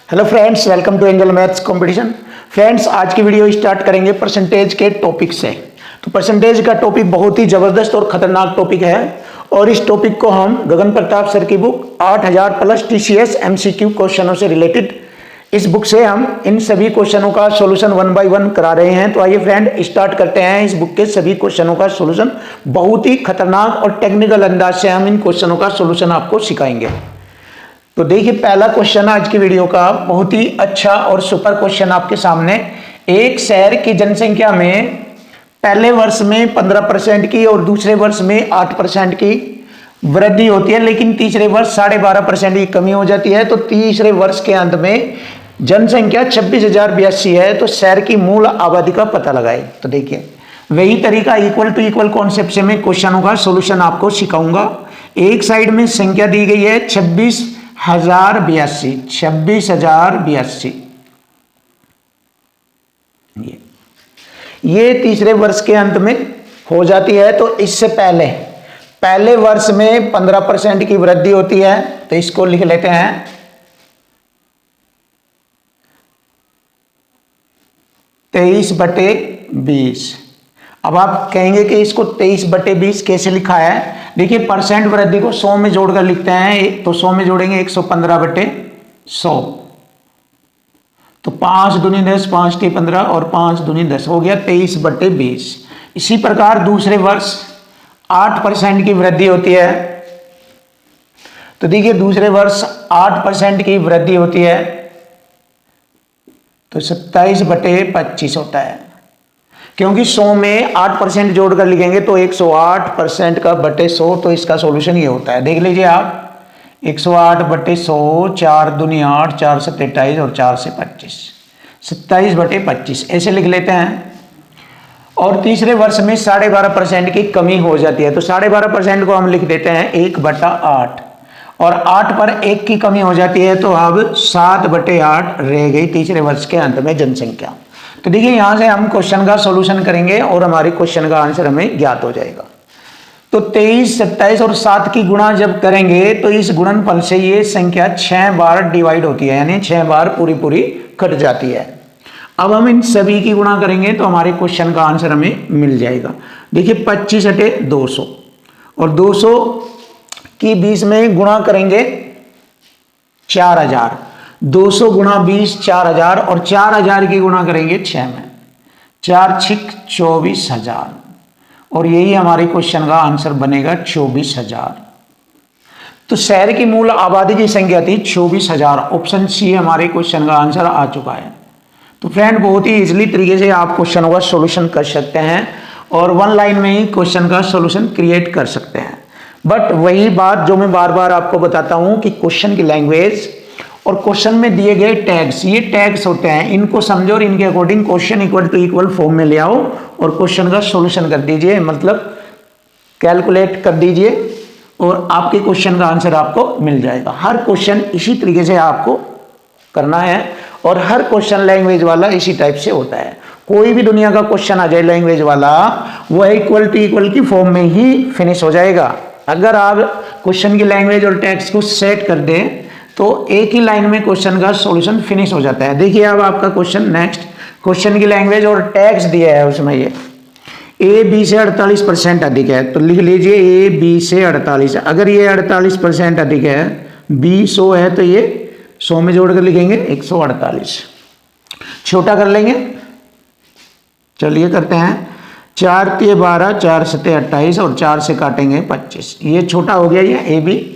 Hello friends, welcome to Angel maths competition. Friends, आज की video start करेंगे percentage के टॉपिक से। तो परसेंटेज का टॉपिक बहुत ही ज़बरदस्त और ख़तरनाक टॉपिक है और इस टॉपिक को हम गगन प्रताप सर की बुक 8000 प्लस टीसीएस एमसीक्यू क्वेश्चनों से रिलेटेड इस बुक से हम इन सभी क्वेश्चनों का सॉल्यूशन 1 बाय 1 करा रहे हैं। तो आइए फ्रेंड स्टार्ट करते हैं। इस बुक के सभी क्वेश्चनों का सॉल्यूशन बहुत ही खतरनाक और टेक्निकल अंदाज से हम इन क्वेश्चनों का सॉल्यूशन आपको सिखाएंगे। तो देखिए, पहला क्वेश्चन आज की वीडियो का बहुत ही अच्छा और सुपर क्वेश्चन आपके सामने। एक शहर की जनसंख्या में पहले वर्ष में 15% की और दूसरे वर्ष में 8% की वृद्धि होती है, लेकिन तीसरे वर्ष 12.5% की कमी हो जाती है। तो तीसरे वर्ष के अंत में जनसंख्या 26,082 है। तो शहर की मूल आबादी का पता लगाए। तो देखिए, वही तरीका इक्वल टू इक्वल कॉन्सेप्ट से मैं क्वेश्चनों का सोल्यूशन आपको सिखाऊंगा। एक साइड में संख्या दी गई है 26,082। ये तीसरे वर्ष के अंत में हो जाती है। तो इससे पहले वर्ष में 15% की वृद्धि होती है। तो इसको लिख लेते हैं 23/20। अब आप कहेंगे कि इसको 23/20 कैसे लिखा है। देखिए, परसेंट वृद्धि को 100 में जोड़कर लिखते हैं। तो 100 में जोड़ेंगे 115/100। तो 5 दूनी 10, 5 × 15 और 5 दूनी 10 हो गया 23/20। इसी प्रकार दूसरे वर्ष 8% की वृद्धि होती है। तो देखिए, दूसरे वर्ष 8% की वृद्धि होती है तो 27/25 होता है। क्योंकि 100 में 8% जोड़कर लिखेंगे तो 108% का बटे 100। तो इसका सॉल्यूशन ये होता है। देख लीजिए आप, 108/100, 4 दूनी 8, 4 × 7 = 28 और 4 से 25, 27/25 ऐसे लिख लेते हैं। और तीसरे वर्ष में 12.5% की कमी हो जाती है। तो 12.5% को हम लिख देते हैं 1/8 और 8 पर 1 की कमी हो जाती है। तो अब 7/8 रह गई तीसरे वर्ष के अंत में जनसंख्या। तो देखिए, यहां से हम क्वेश्चन का सॉल्यूशन करेंगे और हमारे क्वेश्चन का आंसर हमें ज्ञात हो जाएगा। तो 23, 27 और 7 की गुणा जब करेंगे तो इस गुणनफल से ये संख्या 6 बार डिवाइड होती है, यानी 6 बार पूरी कट जाती है। अब हम इन सभी की गुणा करेंगे तो हमारे क्वेश्चन का आंसर हमें मिल जाएगा। देखिए, 25/200 और 200 की 20 में गुणा करेंगे 4000। 200 × 20 4000 और 4000 की गुणा करेंगे 6 में, 4 × 6 = 24,000 और यही हमारे क्वेश्चन का आंसर बनेगा 24,000। तो शहर की मूल आबादी की संख्या थी 24,000। ऑप्शन सी हमारे क्वेश्चन का आंसर आ चुका है। तो फ्रेंड, बहुत ही इजीली तरीके से आप क्वेश्चनों का सॉल्यूशन कर सकते हैं और 1 लाइन में ही क्वेश्चन का सॉल्यूशन क्रिएट कर सकते हैं। बट वही बात जो मैं बार बार आपको बताता हूं कि क्वेश्चन की लैंग्वेज और क्वेश्चन में दिए गए टैग्स, ये टैग्स होते हैं, इनको समझो और इनके according question equal to equal form में ले आओ और क्वेश्चन का सॉल्यूशन कर दीजिए, मतलब कैलकुलेट कर दीजिए और आपके क्वेश्चन का आंसर आपको मिल जाएगा। हर क्वेश्चन इसी तरीके से आपको करना है और हर क्वेश्चन लैंग्वेज वाला इसी टाइप से होता है। कोई भी दुनिया का क्वेश्चन आ जाए लैंग्वेज वाला, वह इक्वल टू इक्वल की फॉर्म में ही फिनिश हो जाएगा। अगर आप क्वेश्चन की लैंग्वेज और टेक्स्ट को सेट कर दें तो एक ही लाइन में क्वेश्चन का सॉल्यूशन फिनिश हो जाता है। देखिए, अब आपका क्वेश्चन नेक्स्ट, क्वेश्चन की लैंग्वेज और टैक्स दिया है उसमें ये ए बी से 48% अधिक है। तो लिख लीजिए ए बी से 48। अगर ये 48% अधिक है, बी 100 है, तो ये 100 में जोड़कर लिखेंगे 148। छोटा कर लेंगे, चलिए करते हैं। 4 × 12, 4 × 7 = 28 और 4 से काटेंगे 25। ये छोटा हो गया ये ए बी।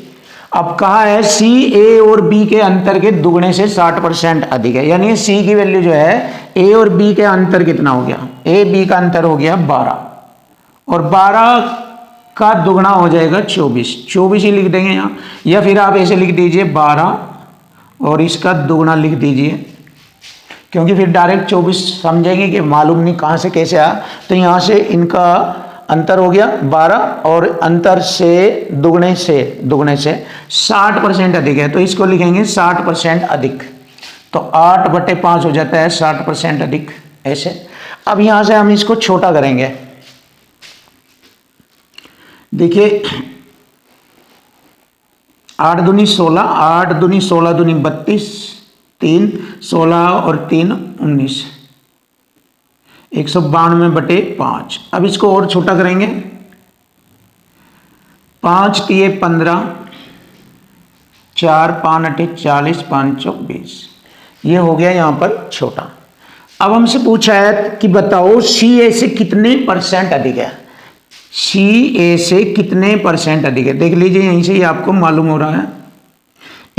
अब कहा है सी ए और बी के अंतर के दुगने से 60% अधिक है, यानी सी की वैल्यू जो है ए और बी के अंतर कितना हो गया, ए बी का अंतर हो गया 12 और 12 का दुगना हो जाएगा 24। 24 ही लिख देंगे यहाँ, या फिर आप ऐसे लिख दीजिए 12 और इसका दुगना लिख दीजिए, क्योंकि फिर डायरेक्ट 24 समझेंगे कि मालूम नहीं कहाँ से कैसे आया। तो यहाँ से इनका अंतर हो गया 12 और अंतर से दुगने से 60% अधिक है। तो इसको लिखेंगे 60% अधिक। तो 8/5 हो जाता है 60% अधिक ऐसे। अब यहां से हम इसको छोटा करेंगे। देखिए, 8 दूनी 16, 8 दूनी 16 दूनी 32 3 16 और 3 19, 192/5। अब इसको और छोटा करेंगे, 5 तिये 15, 4 5 8 40, 5 चौक 20। ये हो गया यहाँ पर छोटा। अब हमसे पूछा है कि बताओ सी ए से कितने % अधिक है, सी ए से कितने % अधिक है। देख लीजिए यहीं से ये आपको मालूम हो रहा है,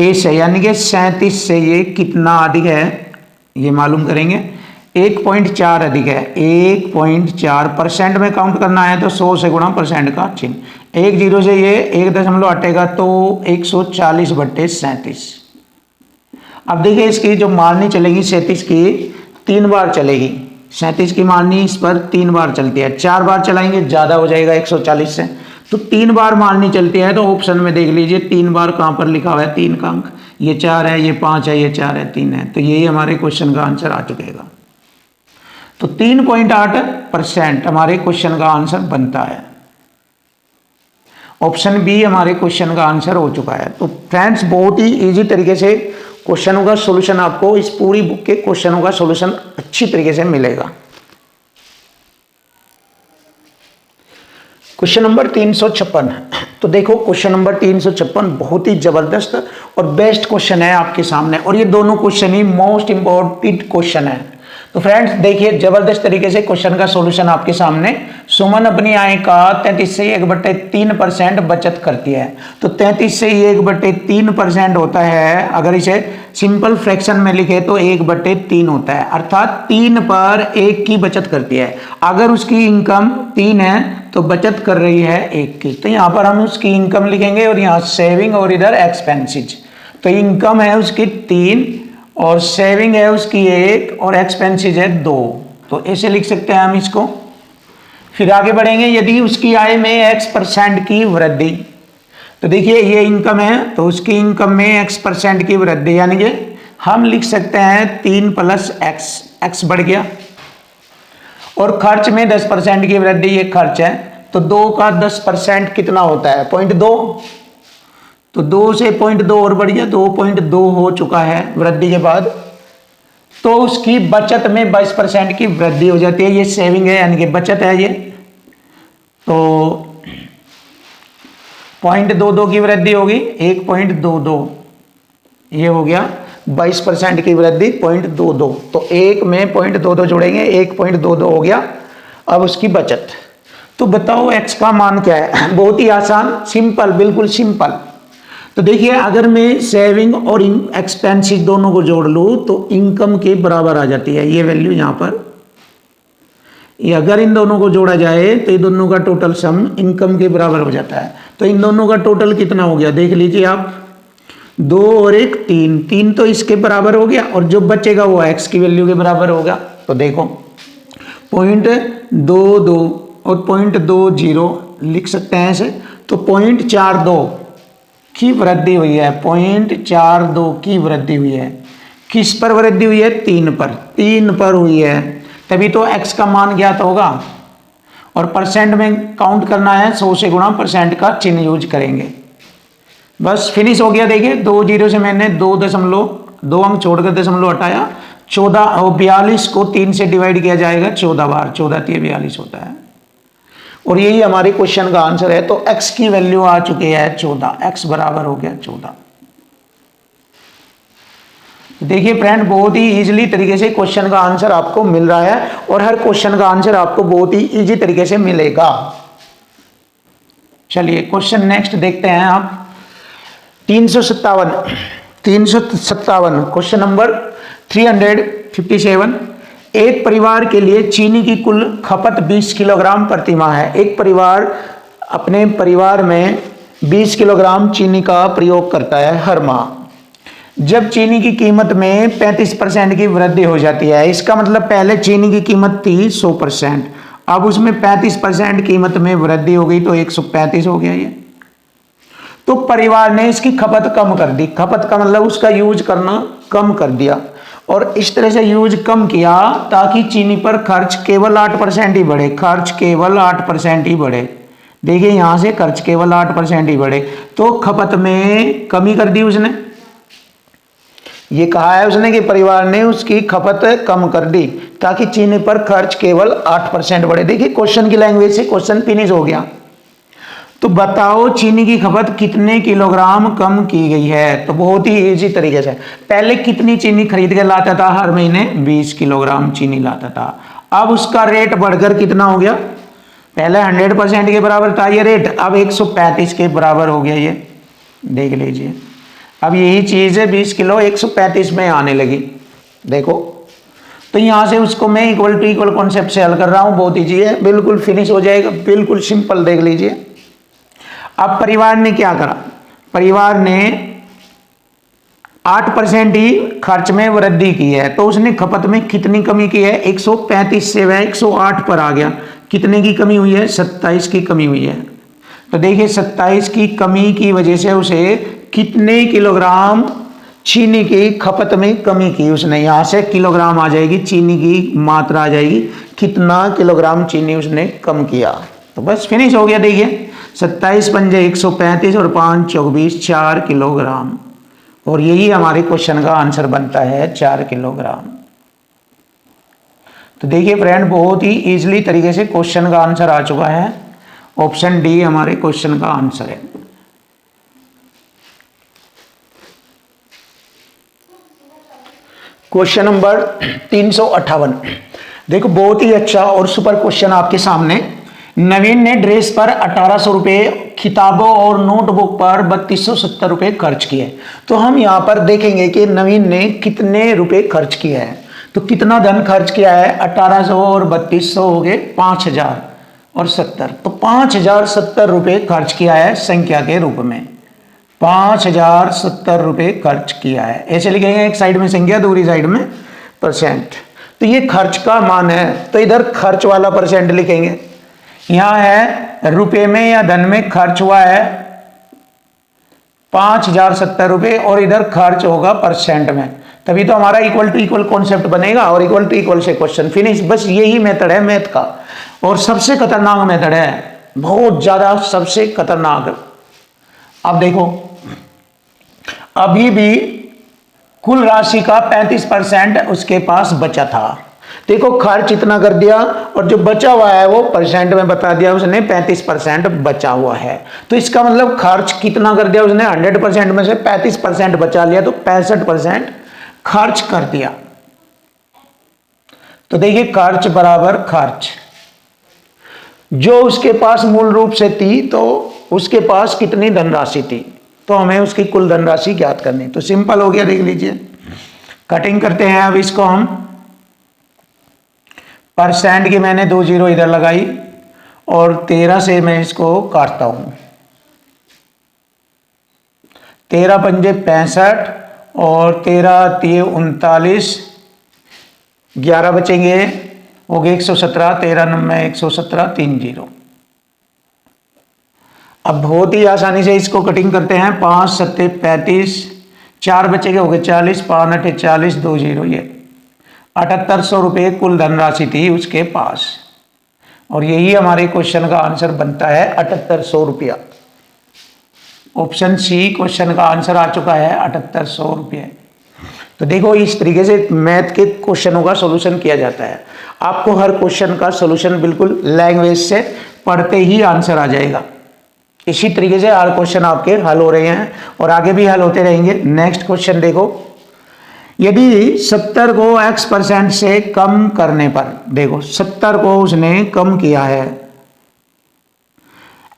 ए से यानी कि 37 से ये कितना अधिक है ये मालूम करेंगे। 1.4 अधिक है, 1.4% में काउंट करना है तो 100 से गुणा % का चिन्ह, 1 0 से ये 1 दशमलव हटेगा तो 140/37। अब देखिए इसकी जो मारनी चलेगी 37 की 3 बार चलेगी, 37 की मारनी इस पर 3 बार चलती है, 4 बार चलाएंगे ज़्यादा हो जाएगा 140 से, तो 3 बार मारनी चलती है। तो ऑप्शन में देख लीजिए 3 बार कहाँ पर लिखा हुआ है, 3 का अंक, ये 4 है, ये 5 है, ये 4 है, 3 है, तो यही हमारे क्वेश्चन का आंसर आ चुकेगा। तो 3.8% हमारे क्वेश्चन का आंसर बनता है। ऑप्शन बी हमारे क्वेश्चन का आंसर हो चुका है। तो फ्रेंड्स बहुत ही इजी तरीके से क्वेश्चनों का सॉल्यूशन आपको इस पूरी बुक के क्वेश्चनों का सॉल्यूशन अच्छी तरीके से मिलेगा। Question number 356। तो देखो क्वेश्चन नंबर 356 बहुत ही जबरदस्त और बेस्ट क्वेश्चन है आपके सामने, और ये दोनों क्वेश्चन ही मोस्ट इंपॉर्टेंट क्वेश्चन है। तो फ्रेंड्स देखिए जबरदस्त तरीके से क्वेश्चन का सॉल्यूशन आपके सामने। सुमन अपनी आय का 33 से 1/3% बचत करती है। तो 33 से 1/3% होता है, अगर इसे सिंपल फ्रैक्शन में लिखे तो 1/3 होता है, अर्थात 3 पर 1 की बचत करती है। अगर उसकी इनकम 3 है तो बचत कर रही है 1 की, तो यहाँ पर हम उसकी इनकम लिखेंगे और यहाँ सेविंग और इधर एक्सपेंसेस। तो इनकम है उसकी 3 और सेविंग है उसकी 1 और एक्सपेंसेस है 2, तो ऐसे लिख सकते हैं हम इसको। फिर आगे बढ़ेंगे, यदि उसकी आय में X% की वृद्धि, तो देखिए ये इनकम है तो उसकी इनकम में X% की वृद्धि, यानी कि हम लिख सकते हैं 3 + X, X बढ़ गया। और खर्च में 10% की वृद्धि, ये खर्च है, तो 2 का 10% कितना होता है 0.2, तो 2 से 0.2 और बढ़ गया, 2.2 हो चुका है वृद्धि के बाद। तो उसकी बचत में 22% की वृद्धि हो जाती है, ये सेविंग है यानी कि बचत है ये। तो 0.22 की वृद्धि होगी, 1.22, ये हो गया 22% की वृद्धि 0.22, तो 1 में 0.22 जोड़ेंगे, 1.22 हो गया अब उसकी बचत। तो बताओ x का मान क्या है, बहुत ही आसान, सिंपल, बिल्कुल सिंपल। तो देखिए अगर मैं सेविंग और एक्सपेंसेस दोनों को जोड़ लूँ तो इनकम के बराबर आ जाती है ये वैल्यू यहाँ पर। ये अगर इन दोनों को जोड़ा जाए तो ये दोनों का टोटल सम इनकम के बराबर हो जाता है। तो इन दोनों का टोटल कितना हो गया देख लीजिए आप, 2 और 1 3, 3 तो इसके बराबर हो गया और जो बचेगा वो x की वैल्यू के बराबर होगा। तो देखो 0.22 और 0.20 लिख सकते हैं ऐसे, तो 0.42 की वृद्धि हुई है, 0.42 की वृद्धि हुई है। किस पर वृद्धि हुई है, 3 पर, 3 पर हुई है, तभी तो x का मान ज्ञात होगा। और परसेंट में काउंट करना है, 100 से गुणा % का चिन्ह यूज करेंगे। बस फिनिश हो गया। देखिए 2 0 से मैंने 2 अंक छोड़कर दशमलव हटाया, 14 और 42 को 3 से डिवाइड किया जाएगा 14 बार, 14 3 42 होता है, और यही हमारे क्वेश्चन का आंसर है। तो x की वैल्यू आ चुकी है 14, x बराबर हो गया 14। देखिए फ्रेंड बहुत ही इजीली तरीके से क्वेश्चन का आंसर आपको मिल रहा है, और हर क्वेश्चन का आंसर आपको बहुत ही इजी तरीके से मिलेगा। चलिए क्वेश्चन नेक्स्ट देखते हैं आप। 357 क्वेश्चन नंबर 357। एक परिवार के लिए चीनी की कुल खपत 20 किलोग्राम प्रति माह है। एक परिवार अपने परिवार में 20 किलोग्राम चीनी का प्रयोग करता है हर माह। जब चीनी की कीमत में 35% की वृद्धि हो जाती है, इसका मतलब पहले चीनी की कीमत थी 100%, अब उसमें 35% कीमत में वृद्धि हो गई तो 135 हो गया ये। तो परिवार ने इसकी खपत कम कर दी, खपत का मतलब उसका यूज करना कम कर दिया, और इस तरह से यूज कम किया ताकि चीनी पर खर्च केवल 8% ही बढ़े, खर्च केवल 8% ही बढ़े। देखिए यहां से खर्च केवल 8% ही बढ़े, तो खपत में कमी कर दी उसने। ये कहा है उसने कि परिवार ने उसकी खपत कम कर दी ताकि चीनी पर खर्च केवल 8% बढ़े। देखिए क्वेश्चन की लैंग्वेज से क्वेश्चन फिनिश हो गया। तो बताओ चीनी की खपत कितने किलोग्राम कम की गई है। तो बहुत ही इजी तरीके से, पहले कितनी चीनी खरीद के लाता था, हर महीने 20 किलोग्राम चीनी लाता था। अब उसका रेट बढ़कर कितना हो गया, पहले 100% के बराबर था ये रेट, अब 135 के बराबर हो गया। ये देख लीजिए, अब यही चीज है 20 किलो 135 में आने लगी। देखो तो यहां से उसको मैं इक्वल टू इक्वल कॉन्सेप्ट से हल कर रहा हूं, बहुत ईजी है, बिल्कुल फिनिश हो जाएगा, बिल्कुल सिंपल। देख लीजिए, अब परिवार ने क्या करा, परिवार ने 8% ही खर्च में वृद्धि की है, तो उसने खपत में कितनी कमी की है, 135 से वह 108 पर आ गया। कितने की कमी हुई है, 27 की कमी हुई है। तो देखिए 27 की कमी की वजह से उसे कितने किलोग्राम चीनी की खपत में कमी की उसने, यहां से किलोग्राम आ जाएगी, चीनी की मात्रा आ जाएगी, कितना किलोग्राम चीनी उसने कम किया। तो बस फिनिश हो गया। देखिए 27 पंजे 135 और 5 24 4 किलोग्राम, और यही हमारे क्वेश्चन का आंसर बनता है 4 किलोग्राम। तो देखिए फ्रेंड, बहुत ही इजीली तरीके से क्वेश्चन का आंसर आ चुका है। ऑप्शन डी हमारे क्वेश्चन का आंसर है। क्वेश्चन नंबर 358, देखो बहुत ही अच्छा और सुपर क्वेश्चन आपके सामने। नवीन ने ड्रेस पर 1800 रुपये, किताबों और नोटबुक पर 3270 रुपये खर्च किए। तो हम यहां पर देखेंगे कि नवीन ने कितने रुपए खर्च किए हैं। तो कितना धन खर्च किया है, 1800 और 3200 हो गए 5000 और 70, तो 5070 रुपये खर्च किया है संख्या के रूप में, 5070 रुपये खर्च किया है। ऐसे लिखेंगे, एक साइड में संख्या दूसरी साइड में परसेंट। तो ये खर्च का मान है, तो इधर खर्च वाला परसेंट लिखेंगे। यहां है रुपए में या धन में खर्च हुआ है 5070 रुपये, और इधर खर्च होगा परसेंट में, तभी तो हमारा इक्वल टू इक्वल कॉन्सेप्ट बनेगा, और इक्वल टू इक्वल से क्वेश्चन फिनिश। बस यही मेथड है मैथ का, और सबसे खतरनाक मेथड है, बहुत ज्यादा सबसे खतरनाक। अब देखो, अभी भी कुल राशि का 35% उसके पास बचा था। देखो खर्च इतना कर दिया, और जो बचा हुआ है वो परसेंट में बता दिया उसने, 35% बचा हुआ है। तो इसका मतलब खर्च कितना कर दिया उसने, 100% में से 35% बचा लिया, तो 65% खर्च कर दिया। तो देखिए खर्च बराबर खर्च, जो उसके पास मूल रूप से थी, तो उसके पास कितनी धनराशि थी, तो हमें उसकी कुल धनराशि ज्ञात करनी। तो सिंपल हो गया, देख लीजिए, कटिंग करते हैं। अब इसको हम परसेंट की मैंने 2 जीरो इधर लगाई, और 13 से मैं इसको काटता हूं, 13 पंजे 65 और 13 3 39, 11 बचेंगे, हो गए 117, 13 9 117 3 जीरो। अब बहुत ही आसानी से इसको कटिंग करते हैं, 5 7 35, 4 बचेंगे, हो गए 40, 5 8 40, 2 जीरो, ये 7800 रुपये कुल धनराशि थी उसके पास, और यही हमारे क्वेश्चन का आंसर बनता है 7800 रुपया। ऑप्शन सी क्वेश्चन का आंसर आ चुका है 7800 रुपये। तो देखो इस तरीके से मैथ के क्वेश्चनों का सॉल्यूशन किया जाता है। आपको हर क्वेश्चन का सॉल्यूशन बिल्कुल लैंग्वेज से पढ़ते ही आंसर आ जाएगा। इसी तरीके से हर क्वेश्चन आपके हल हो रहे हैं, और आगे भी हल होते रहेंगे। नेक्स्ट क्वेश्चन देखो, यदि 70 को x% से कम करने पर, देखो 70 को उसने कम किया है,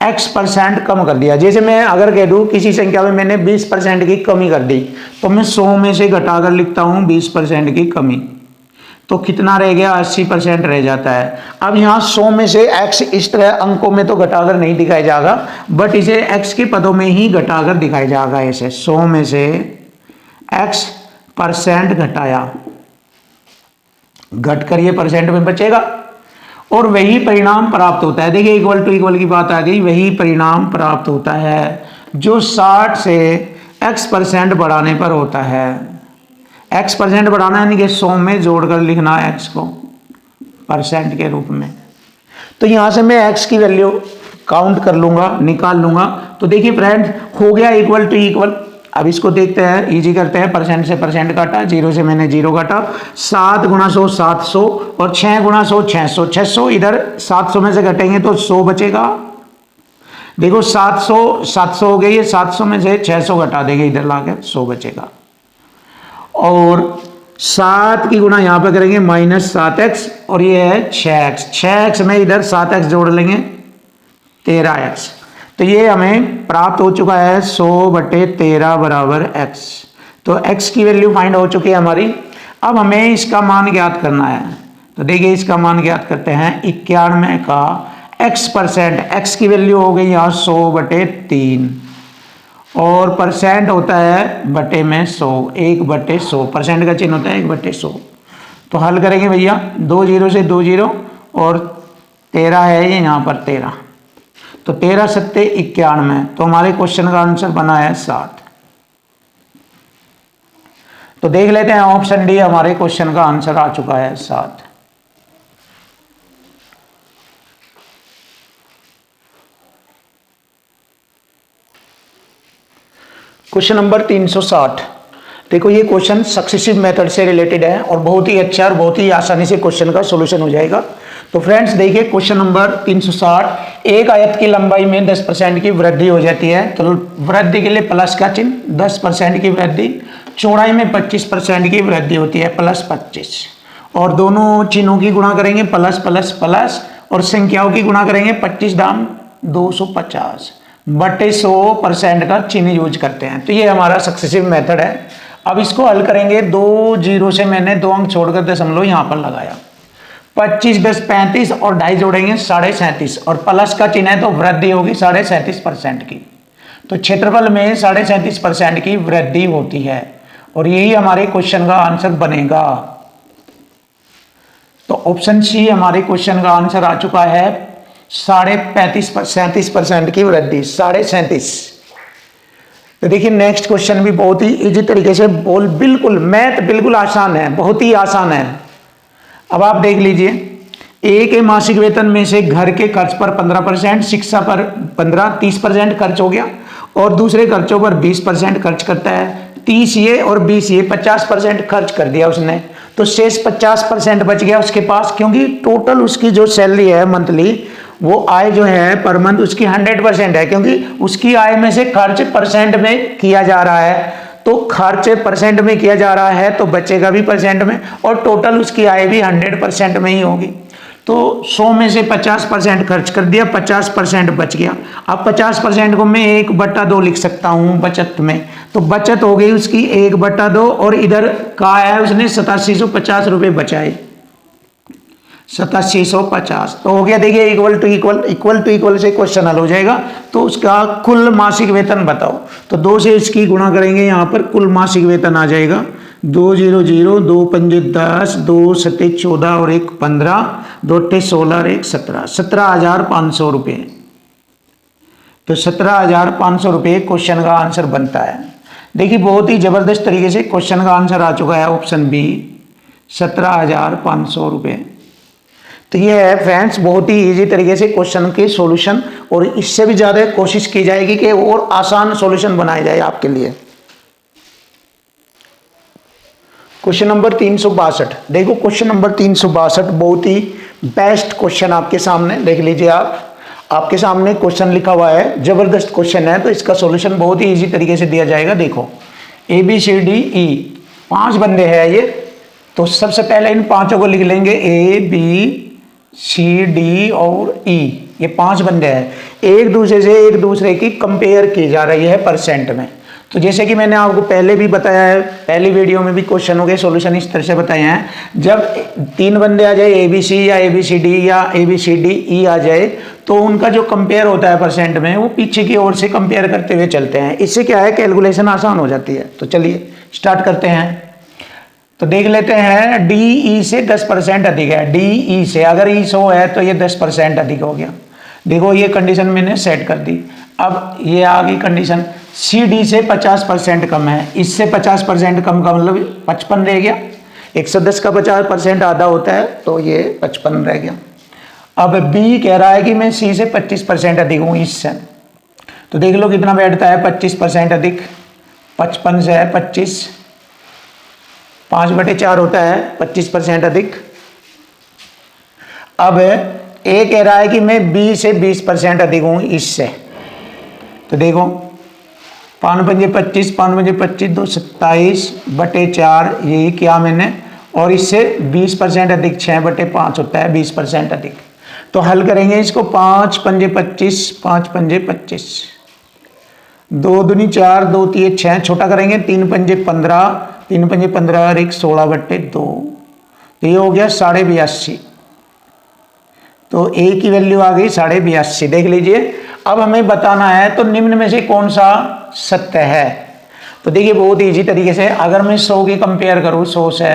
x% कम कर दिया। जैसे मैं अगर कह दूं किसी संख्या में मैंने 20% की कमी कर दी, तो मैं 100 में से घटाकर लिखता हूं 20% की कमी, तो कितना रह गया, 80% रह जाता है। अब यहाँ 100 में से x इस तरह अंकों में तो घटाकर नहीं दिखाया जाएगा, बट इसे x के पदों में ही घटाकर दिखाया जाएगा। ऐसे 100 में से x% घटाया, घटकर ये परसेंट में बचेगा, और वही परिणाम प्राप्त होता है। देखिए इक्वल टू इक्वल की बात आ गई, वही परिणाम प्राप्त होता है जो 60 से x% बढ़ाने पर होता है। x% बढ़ाना यानी कि 100 में जोड़कर लिखना है x को परसेंट के रूप में। तो यहां से मैं x की वैल्यू काउंट कर लूंगा, निकाल लूंगा। तो देखिए फ्रेंड, हो गया इक्वल टू इक्वल, अब इसको देखते हैं, इजी करते हैं। परसेंट से परसेंट काटा, 0 से मैंने 0 काटा। 7 गुणा 100 700 और 6 गुणा 100 600। 600 इधर 700 में से घटेंगे तो 100 बचेगा। देखो 700 हो गई है, 700 में से 600 घटा देंगे इधर लाके 100 बचेगा। और 7 की गुणा यहाँ पे करेंगे -7x और ये है 6x। 6x में इधर 7x जोड़ लेंगे 13x। तो ये हमें प्राप्त हो चुका है 100/13 बराबर x। तो x की वैल्यू फाइंड हो चुकी है हमारी। अब हमें इसका मान ज्ञात करना है। तो देखिए इसका मान ज्ञात करते हैं। 91 का x%, x की वैल्यू हो गई यहाँ 100/3 और परसेंट होता है बटे में 100, 1/100। परसेंट का चिन्ह होता है 1/100। तो हल करेंगे भैया, 2 0 से 2 0 और 13 है ये यहाँ पर 13। तो 13 सत्ते 91। तो हमारे क्वेश्चन का आंसर बना है 7। तो देख लेते हैं ऑप्शन डी हमारे क्वेश्चन का आंसर आ चुका है 7। Question number 360। देखो ये क्वेश्चन सक्सेसिव मेथड से रिलेटेड है और बहुत ही अच्छा और बहुत ही आसानी से क्वेश्चन का सॉल्यूशन हो जाएगा। तो फ्रेंड्स देखिए क्वेश्चन नंबर 360। एक आयत की लंबाई में 10% की वृद्धि हो जाती है। तो वृद्धि के लिए प्लस का चिन्ह, 10% की वृद्धि। चौड़ाई में 25% की वृद्धि होती है, +25। और दोनों चिन्हों की गुणा करेंगे प्लस प्लस प्लस और संख्याओं की गुणा करेंगे 25 दाम 250 बटे 100% का चिन्ह यूज करते हैं। तो ये हमारा सक्सेसिव मेथड है। अब इसको हल करेंगे। 2 0 से मैंने 2 अंक छोड़कर दशमलव यहाँ पर लगाया। 25 10 35 और 2.5 जोड़ेंगे 37.5 और प्लस का चिन्ह है तो वृद्धि होगी 37.5% की। तो क्षेत्रफल में 37.5% की वृद्धि होती है और यही हमारे क्वेश्चन का आंसर बनेगा। तो ऑप्शन सी हमारे क्वेश्चन का आंसर आ चुका है 37.5% की वृद्धि, 37.5। तो देखिए नेक्स्ट क्वेश्चन भी बहुत ही इजी तरीके से बिल्कुल मैथ बिल्कुल आसान है, बहुत ही आसान है। अब आप देख लीजिए, एक के मासिक वेतन में से घर के खर्च पर 15%, शिक्षा पर 30% खर्च हो गया और दूसरे खर्चों पर 20% खर्च करता है। 30 ये और 20 ये 50% खर्च कर दिया उसने। तो शेष 50% बच गया उसके पास, क्योंकि टोटल उसकी जो सैलरी है मंथली, वो आय जो है पर मंथ उसकी 100% है, क्योंकि उसकी आय में से खर्च परसेंट में किया जा रहा है। तो खर्च परसेंट में किया जा रहा है तो बचेगा भी परसेंट में और टोटल उसकी आय भी 100% में ही होगी। तो 100 में से 50% खर्च कर दिया, 50% बच गया। अब 50% को मैं 1/2 लिख सकता हूँ बचत में। तो बचत हो गई उसकी 1/2 और इधर कहा है उसने 8750 रुपये बचाए, 8750। तो हो गया। देखिए इक्वल टू इक्वल से क्वेश्चन हल हो जाएगा। तो उसका कुल मासिक वेतन बताओ। तो 2 से इसकी गुणा करेंगे, यहाँ पर कुल मासिक वेतन आ जाएगा 2 0 0 2 5 10 2 7 14 और 1 15 2 8 16 और 1 17, 17,500 रुपये। तो 17,500 रुपये क्वेश्चन का आंसर बनता है। देखिए बहुत ही जबरदस्त तरीके से क्वेश्चन का आंसर आ चुका है ऑप्शन बी, 17,500 रुपये। तो ये है फ्रेंड्स बहुत ही इजी तरीके से क्वेश्चन के सॉल्यूशन, और इससे भी ज़्यादा कोशिश की जाएगी कि और आसान सॉल्यूशन बनाया जाए आपके लिए। Question number 362। देखो क्वेश्चन नंबर 362 बहुत ही बेस्ट क्वेश्चन आपके सामने, देख लीजिए आपके सामने क्वेश्चन लिखा हुआ है, जबरदस्त क्वेश्चन है। तो इसका सॉल्यूशन बहुत ही इजी तरीके से दिया जाएगा। देखो ABCDE 5 बंदे हैं ये। तो सबसे पहले इन पांचों को लिख लेंगे ABCD और E, ये 5 बंदे हैं। एक दूसरे की कंपेयर की जा रही है परसेंट में। तो जैसे कि मैंने आपको पहले भी बताया है, पहली वीडियो में भी क्वेश्चनों के सॉल्यूशन इस तरह से बताए हैं। जब 3 बंदे आ जाए ABC या ABCD या ABCDE आ जाए तो उनका जो कंपेयर होता है परसेंट में, वो पीछे की ओर से कंपेयर करते हुए चलते हैं। इससे क्या है, कैलकुलेशन आसान हो जाती है। तो चलिए स्टार्ट करते हैं। तो देख लेते हैं DE से 10% अधिक है। DE से अगर E 100 है तो ये 10% अधिक हो गया। देखो ये कंडीशन मैंने सेट कर दी। अब ये आ गई कंडीशन CD से 50% कम है। इससे 50% कम का मतलब 55 रह गया। 110 का 50% आधा होता है तो ये 55 रह गया। अब B कह रहा है कि मैं C से 25% अधिक हूँ इससे। तो देख लो कितना बैठता है 25% अधिक। 55 से है 25, 5/4 होता है 25% अधिक। अब ए कह रहा है कि मैं बी से 20% अधिक हूं इससे, तो देखो 5 पंजे 25, 5 पंजे 25, 2 27/4 यही किया मैंने, और इससे 20% अधिक 6/5 होता है 20% अधिक। तो हल करेंगे इसको, 5 पंजे 25, 5 पंजे 25, 2 दूनी 4, 2 तिये 6, छोटा करेंगे 3 पंजे 15, 3 पंजे 15 और 1 16/2, ये हो गया 82.5। तो ए की वैल्यू आ गई 82.5, देख लीजिए। अब हमें बताना है तो निम्न में से कौन सा सत्य है। तो देखिए बहुत इजी तरीके से, अगर मैं 100 की कंपेयर करूं, 100 से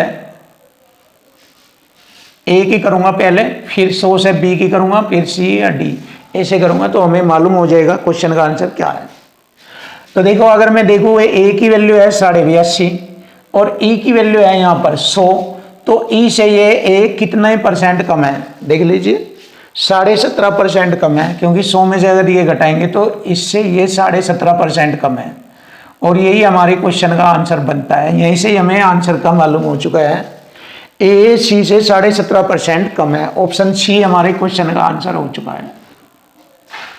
ए की करूंगा पहले, फिर 100 से बी की करूंगा, फिर सी या डी, ऐसे करूंगा तो हमें मालूम हो जाएगा क्वेश्चन का आंसर क्या है। तो देखो अगर मैं देखूँ ए की वैल्यू है 82.5 और ई की वैल्यू है यहाँ पर 100, तो ई से ये ए कितना ही % कम है, देख लीजिए 17.5% कम है, क्योंकि 100 में से अगर ये घटाएंगे तो इससे ये 17.5% कम है, और यही हमारे क्वेश्चन का आंसर बनता है। यहीं से हमें आंसर का मालूम हो चुका है, ए सी से 17.5% कम है, ऑप्शन सी हमारे क्वेश्चन का आंसर हो चुका है।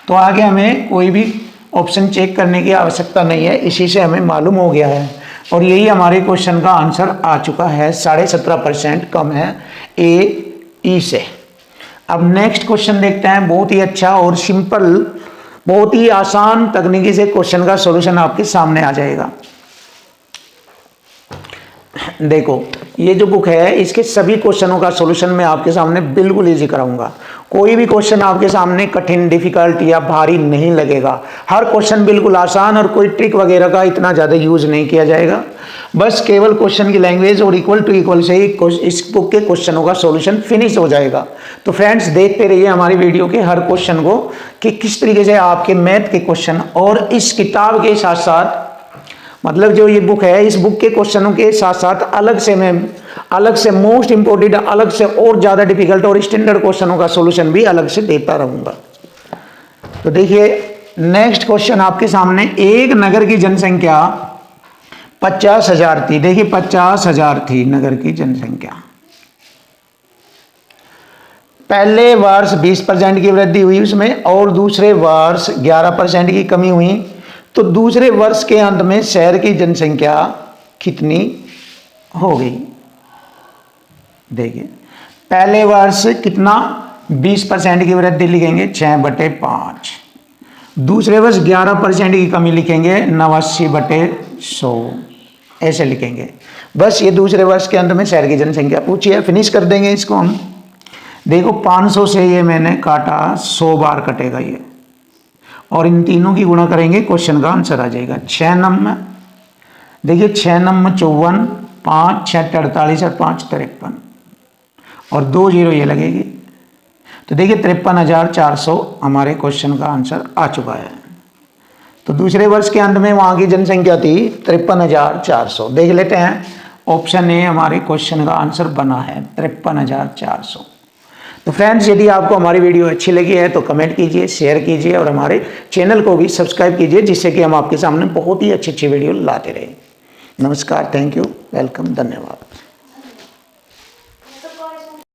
तो आगे हमें कोई भी ऑप्शन चेक करने की आवश्यकता नहीं है, इसी से हमें मालूम हो गया है, और यही हमारे क्वेश्चन का आंसर आ चुका है, 17.5% कम है ए ई से। अब नेक्स्ट क्वेश्चन देखते हैं, बहुत ही अच्छा और सिंपल, बहुत ही आसान तकनीकी से क्वेश्चन का सॉल्यूशन आपके सामने आ जाएगा। देखो ये जो बुक है इसके सभी क्वेश्चनों का सॉल्यूशन मैं आपके सामने बिल्कुल इजी कराऊंगा। कोई भी क्वेश्चन आपके सामने कठिन, डिफिकल्ट या भारी नहीं लगेगा। हर क्वेश्चन बिल्कुल आसान, और कोई ट्रिक वगैरह का इतना ज़्यादा यूज नहीं किया जाएगा। बस केवल क्वेश्चन की लैंग्वेज और इक्वल टू इक्वल से ही इस बुक के क्वेश्चनों का सॉल्यूशन फिनिश हो जाएगा। तो फ्रेंड्स देखते रहिए हमारी वीडियो के हर क्वेश्चन को, कि किस तरीके से आपके मैथ के क्वेश्चन और इस किताब के साथ साथ, मतलब जो ये बुक है, इस बुक के क्वेश्चनों के साथ साथ अलग से मोस्ट इंपोर्टेंट, अलग से और ज़्यादा डिफिकल्ट और स्टैंडर्ड क्वेश्चनों का सॉल्यूशन भी अलग से देता रहूँगा। तो देखिए नेक्स्ट क्वेश्चन आपके सामने, एक नगर की जनसंख्या 50,000 थी। देखिए 50,000 थी नगर की जनसंख्या, पहले वर्ष 20% की वृद्धि हुई उसमें, और दूसरे वर्ष 11% की कमी हुई। तो दूसरे वर्ष के अंत में शहर की जनसंख्या कितनी हो गई। देखिए पहले वर्ष कितना, 20% की वृद्धि लिखेंगे 6/5, दूसरे वर्ष 11% की कमी लिखेंगे 89/100, ऐसे लिखेंगे। बस ये दूसरे वर्ष के अंत में शहर की जनसंख्या पूछी है, फिनिश कर देंगे इसको हम। देखो 500 से ये मैंने काटा, 100 बार कटेगा ये, और इन तीनों की गुणा करेंगे, क्वेश्चन का आंसर आ जाएगा 6 नम। देखिए 6 नम 54, 5 6 48 और 5 53, और 2 0 ये लगेगी। तो देखिए 53,400 हमारे क्वेश्चन का आंसर आ चुका है। तो दूसरे वर्ष के अंत में वहाँ की जनसंख्या थी 53,400। देख लेते हैं, ऑप्शन ए हमारे क्वेश्चन का आंसर बना है 53,400। तो फ्रेंड्स यदि आपको हमारी वीडियो अच्छी लगी है तो कमेंट कीजिए, शेयर कीजिए, और हमारे चैनल को भी सब्सक्राइब कीजिए, जिससे कि हम आपके सामने बहुत ही अच्छी वीडियो लाते रहे। नमस्कार, थैंक यू, वेलकम, धन्यवाद।